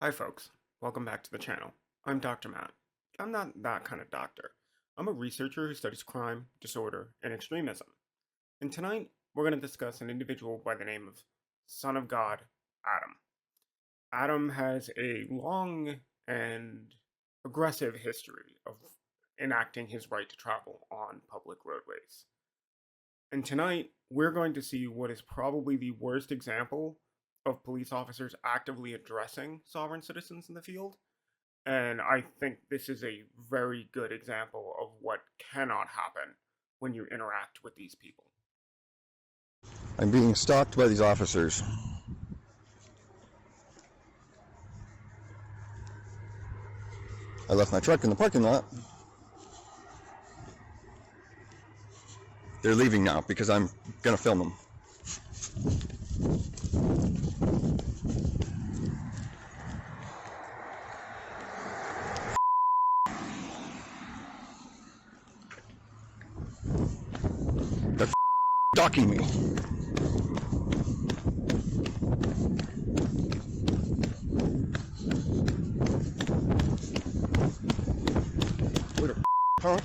Hi folks, welcome back to the channel. I'm Dr. Matt. I'm not that kind of doctor. I'm a researcher who studies crime, disorder, and extremism. And tonight, we're going to discuss an individual by the name of Son of God, Adam. Adam has a long and aggressive history of enacting his right to travel on public roadways. And tonight, we're going to see what is probably the worst example of police officers actively addressing sovereign citizens in the field. And I think this is a very good example of what cannot happen when you interact with these people. I'm being stalked by these officers. I left my truck in the parking lot. They're leaving now because I'm gonna film them. They're stalking me. What a punk.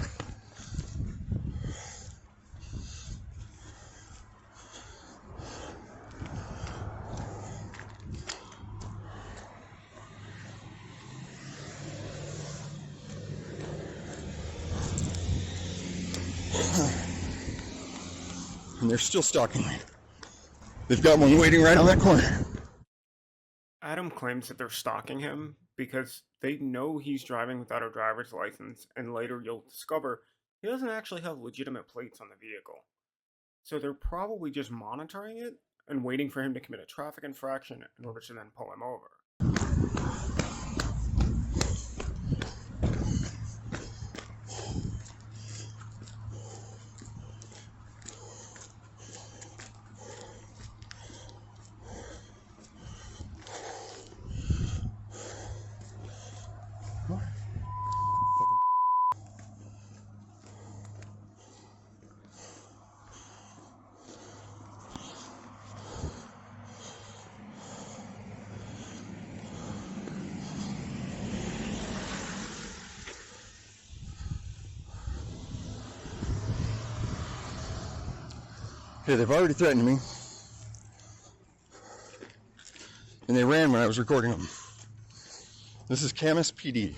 And they're still stalking me. They've got one waiting right on that corner. Adam claims that they're stalking him because they know he's driving without a driver's license, and later you'll discover he doesn't actually have legitimate plates on the vehicle. So they're probably just monitoring it and waiting for him to commit a traffic infraction in order to then pull him over. Hey, they've already threatened me. And they ran when I was recording them. This is Camas PD.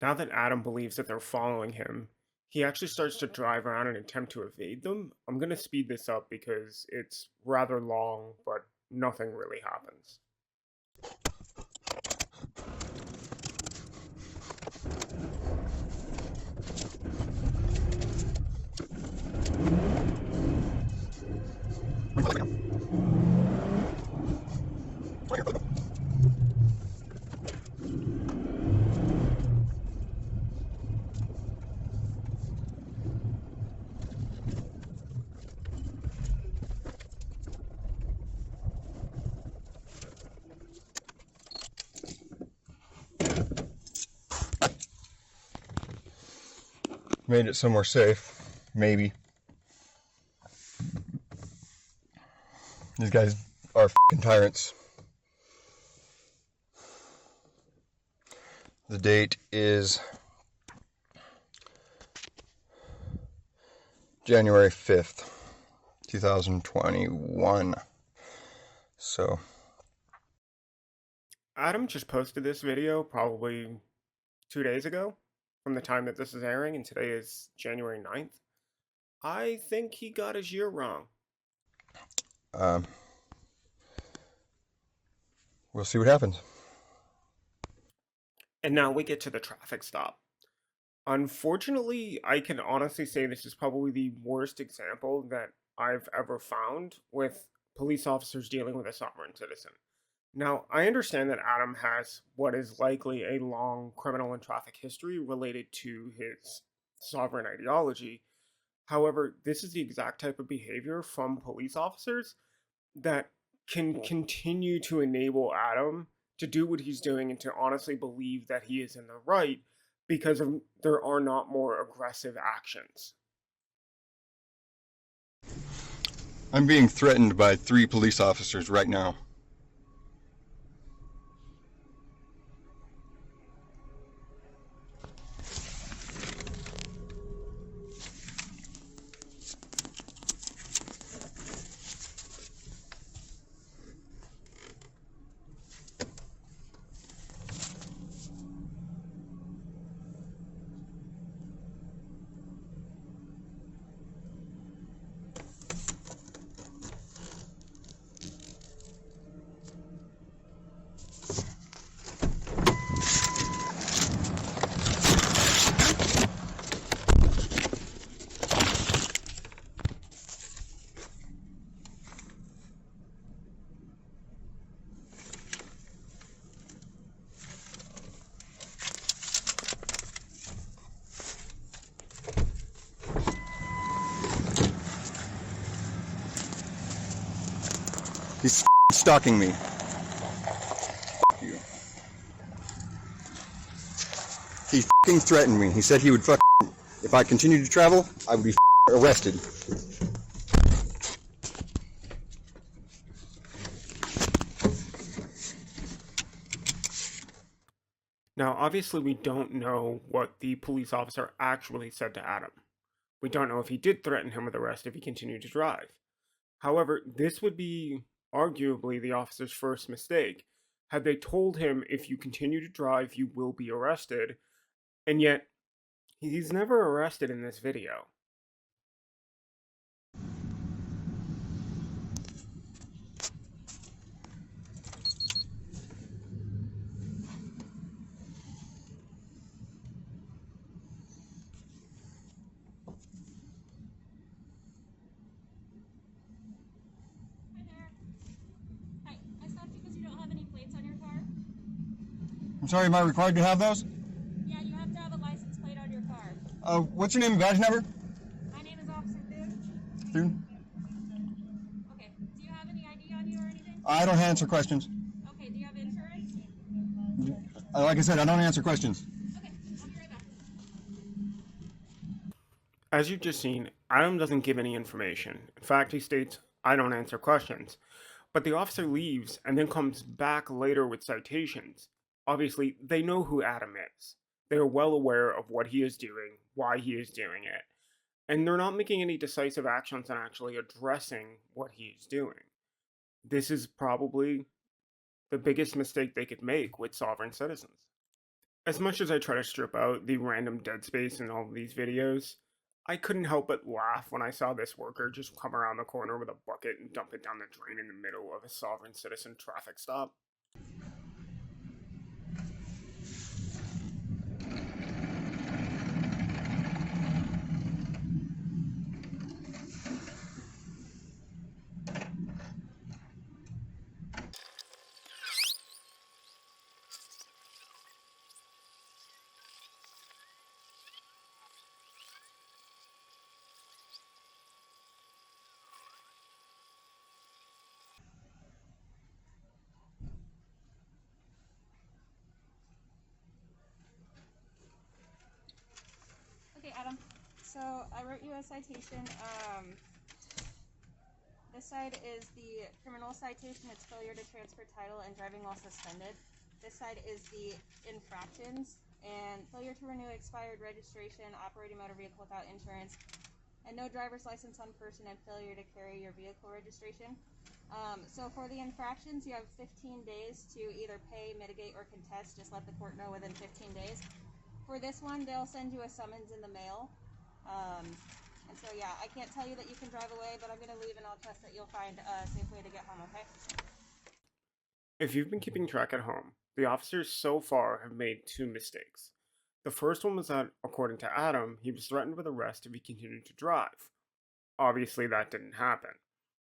Now that Adam believes that they're following him, he actually starts to drive around and attempt to evade them. I'm going to speed this up because it's rather long, but nothing really happens. Made it somewhere safe, maybe. These guys are f***ing tyrants. The date is January 5th, 2021. So, Adam just posted this video probably 2 days ago from the time that this is airing, and today is January 9th. I think he got his year wrong. we'll see what happens. And now we get to the traffic stop. Unfortunately, I can honestly say this is probably the worst example that I've ever found with police officers dealing with a sovereign citizen. Now, I understand that Adam has what is likely a long criminal and traffic history related to his sovereign ideology. However, this is the exact type of behavior from police officers that can continue to enable Adam to do what he's doing and to honestly believe that he is in the right because there are not more aggressive actions. I'm being threatened by 3 police officers right now. He's stalking me. You. He threatened me. He said he would if I continued to travel, I would be arrested. Now, obviously, we don't know what the police officer actually said to Adam. We don't know if he did threaten him with arrest if he continued to drive. However, this would be arguably the officer's first mistake. Had they told him, if you continue to drive, you will be arrested, and yet he's never arrested in this video. Hi there. Hi, I stopped you because you don't have any plates on your car. I'm sorry, am I required to have those? Yeah, you have to have a license plate on your car. What's your name and badge number? My name is Officer Thune. Thune? Okay, do you have any ID on you or anything? I don't answer questions. Okay, do you have insurance? Like I said, I don't answer questions. Okay, I'll be right back. As you've just seen, Adam doesn't give any information. In fact, he states, I don't answer questions. But the officer leaves and then comes back later with citations. Obviously, they know who Adam is. They are well aware of what he is doing, why he is doing it, and they're not making any decisive actions on actually addressing what he is doing. This is probably the biggest mistake they could make with sovereign citizens. As much as I try to strip out the random dead space in all of these videos, I couldn't help but laugh when I saw this worker just come around the corner with a bucket and dump it down the drain in the middle of a sovereign citizen traffic stop. Okay, Adam. So I wrote you a citation. This side is the criminal citation. It's failure to transfer title and driving while suspended. This side is the infractions and failure to renew expired registration, operating motor vehicle without insurance, and no driver's license on person, and failure to carry your vehicle registration. So for the infractions, you have 15 days to either pay, mitigate, or contest. Just let the court know within 15 days. For this one, they'll send you a summons in the mail. And so, yeah, I can't tell you that you can drive away, but I'm going to leave and I'll trust that you'll find a safe way to get home, okay? If you've been keeping track at home, the officers so far have made 2 mistakes. The first one was that, according to Adam, he was threatened with arrest if he continued to drive. Obviously, that didn't happen.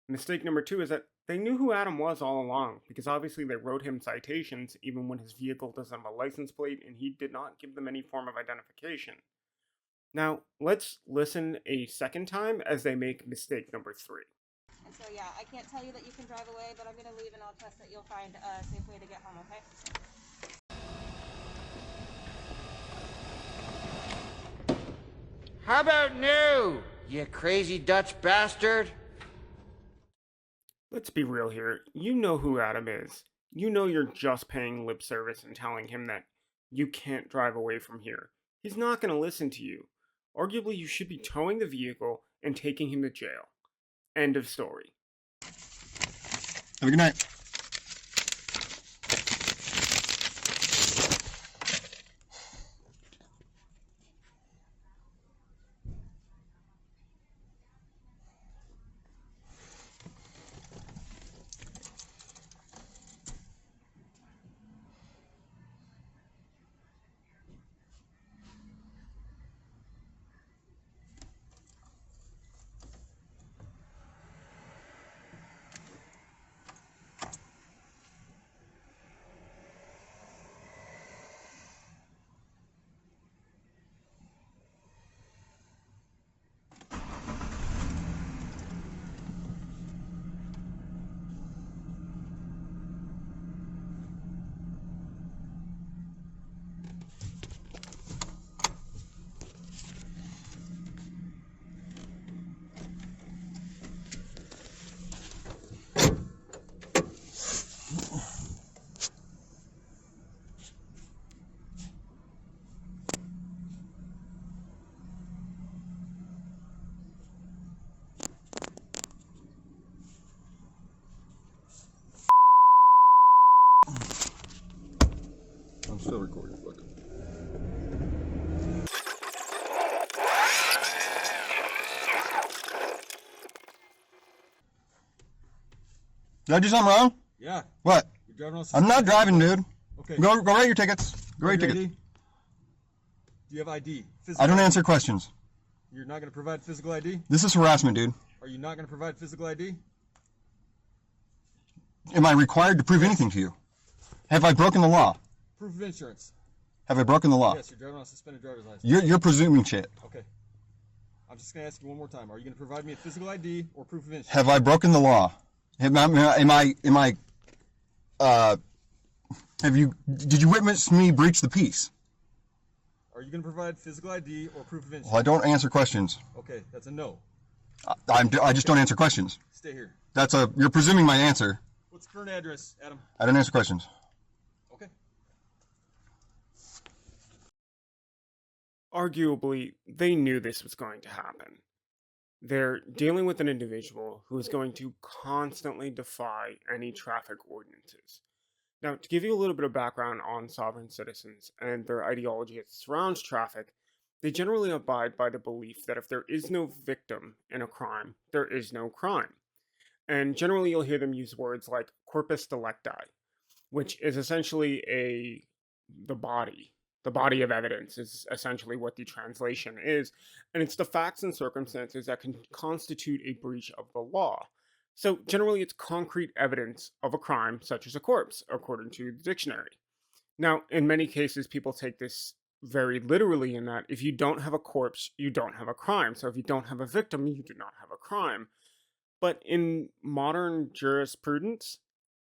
Mistake number 2 is that they knew who Adam was all along, because obviously they wrote him citations even when his vehicle doesn't have a license plate and he did not give them any form of identification. Now, let's listen a second time as they make mistake number 3. And so, yeah, I can't tell you that you can drive away, but I'm going to leave and I'll trust that you'll find a safe way to get home, okay? How about new, you crazy Dutch bastard? Let's be real here. You know who Adam is. You know you're just paying lip service and telling him that you can't drive away from here. He's not going to listen to you. Arguably, you should be towing the vehicle and taking him to jail. End of story. Have a good night. I'm still recording. Look. Did I do something wrong? Yeah. What? You're driving on I'm not suspended driving, license. dude. Okay. Go write your tickets. Go write your You tickets. ID? Do you have ID? Physical I don't ID? answer questions. You're not going to provide physical ID? This is harassment, dude. Are you not going to provide physical ID? Am I required to prove anything to you? Have I broken the law? Proof of insurance. Have I broken the law? Yes, you're driving on a suspended driver's license. You're presuming shit. Okay. I'm just going to ask you one more time. Are you going to provide me a physical ID or proof of insurance? Have I broken the law? Did you witness me breach the peace? Are you going to provide physical ID or proof of insurance? Well, I don't answer questions. Okay, that's a no. I just don't answer questions. Stay here. You're presuming my answer. What's the current address, Adam? I don't answer questions. Okay. Arguably, they knew this was going to happen. They're dealing with an individual who is going to constantly defy any traffic ordinances. Now, to give you a little bit of background on sovereign citizens and their ideology that surrounds traffic, they generally abide by the belief that if there is no victim in a crime, there is no crime. And generally, you'll hear them use words like corpus delicti, which is essentially the body. The body of evidence is essentially what the translation is, and it's the facts and circumstances that can constitute a breach of the law. So generally, it's concrete evidence of a crime, such as a corpse, according to the dictionary. Now, in many cases, people take this very literally in that if you don't have a corpse, you don't have a crime. So if you don't have a victim, you do not have a crime. But in modern jurisprudence,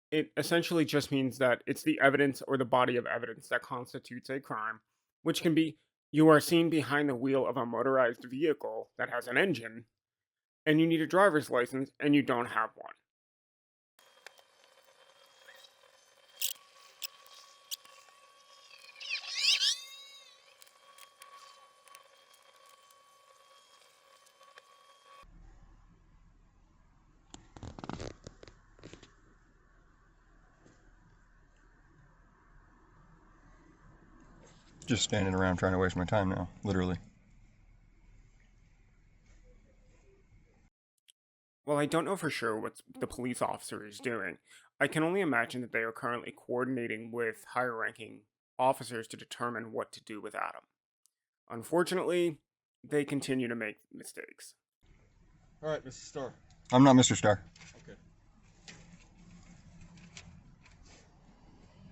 it essentially just means that it's the evidence or the body of evidence that constitutes a crime, which can be you are seen behind the wheel of a motorized vehicle that has an engine, and you need a driver's license, and you don't have one. Just standing around trying to waste my time now, literally. Well, I don't know for sure what the police officer is doing. I can only imagine that they are currently coordinating with higher ranking officers to determine what to do with Adam. Unfortunately, they continue to make mistakes. All right, Mr. Starr. I'm not Mr. Starr. Okay.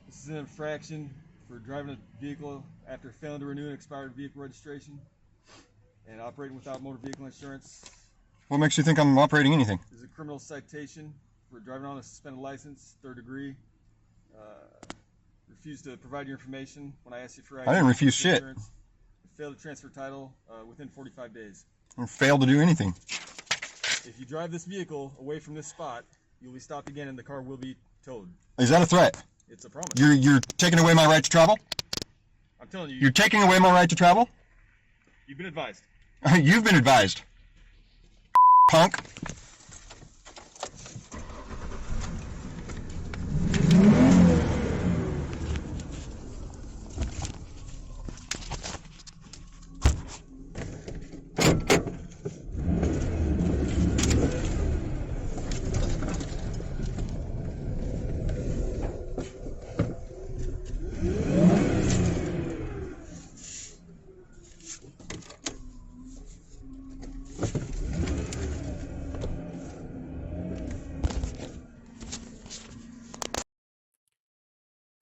This is an infraction for driving a vehicle after failing to renew an expired vehicle registration and operating without motor vehicle insurance. What makes you think I'm operating anything? This is a criminal citation for driving on a suspended license, 3rd degree. Refused to provide your information when I asked you for ID. I didn't refuse shit. Insurance. failed to transfer title within 45 days. Or failed to do anything. If you drive this vehicle away from this spot, you'll be stopped again and the car will be towed. Is that a threat? It's a promise. You're taking away my right to travel? I'm telling you, You're taking away my right to travel? you've been advised. You've been advised. Punk.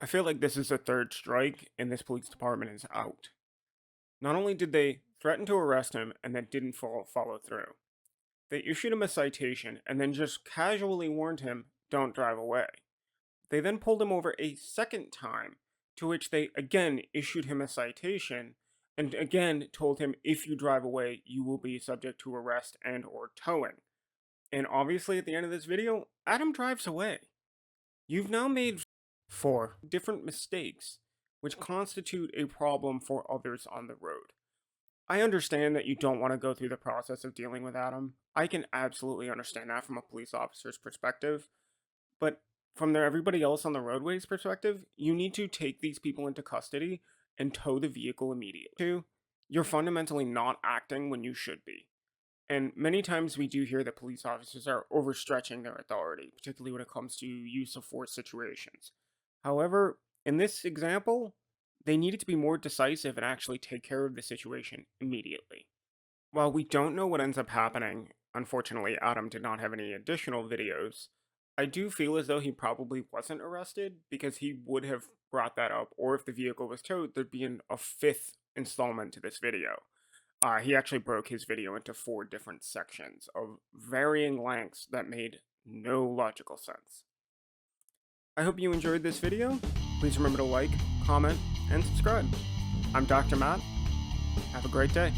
I feel like this is a third strike, and this police department is out. Not only did they threaten to arrest him and then didn't follow through, they issued him a citation and then just casually warned him, don't drive away. They then pulled him over a second time, to which they again issued him a citation and again told him if you drive away, you will be subject to arrest and or towing. And obviously at the end of this video, Adam drives away. You've now made 4 different mistakes, which constitute a problem for others on the road. I understand that you don't want to go through the process of dealing with Adam. I can absolutely understand that from a police officer's perspective. But from everybody else on the roadway's perspective, you need to take these people into custody and tow the vehicle immediately. You're fundamentally not acting when you should be. And many times we do hear that police officers are overstretching their authority, particularly when it comes to use of force situations. However, in this example, they needed to be more decisive and actually take care of the situation immediately. While we don't know what ends up happening, unfortunately Adam did not have any additional videos, I do feel as though he probably wasn't arrested because he would have brought that up, or if the vehicle was towed, there'd be a 5th installment to this video. He actually broke his video into 4 different sections of varying lengths that made no logical sense. I hope you enjoyed this video. Please remember to like, comment, and subscribe. I'm Dr. Matt. Have a great day.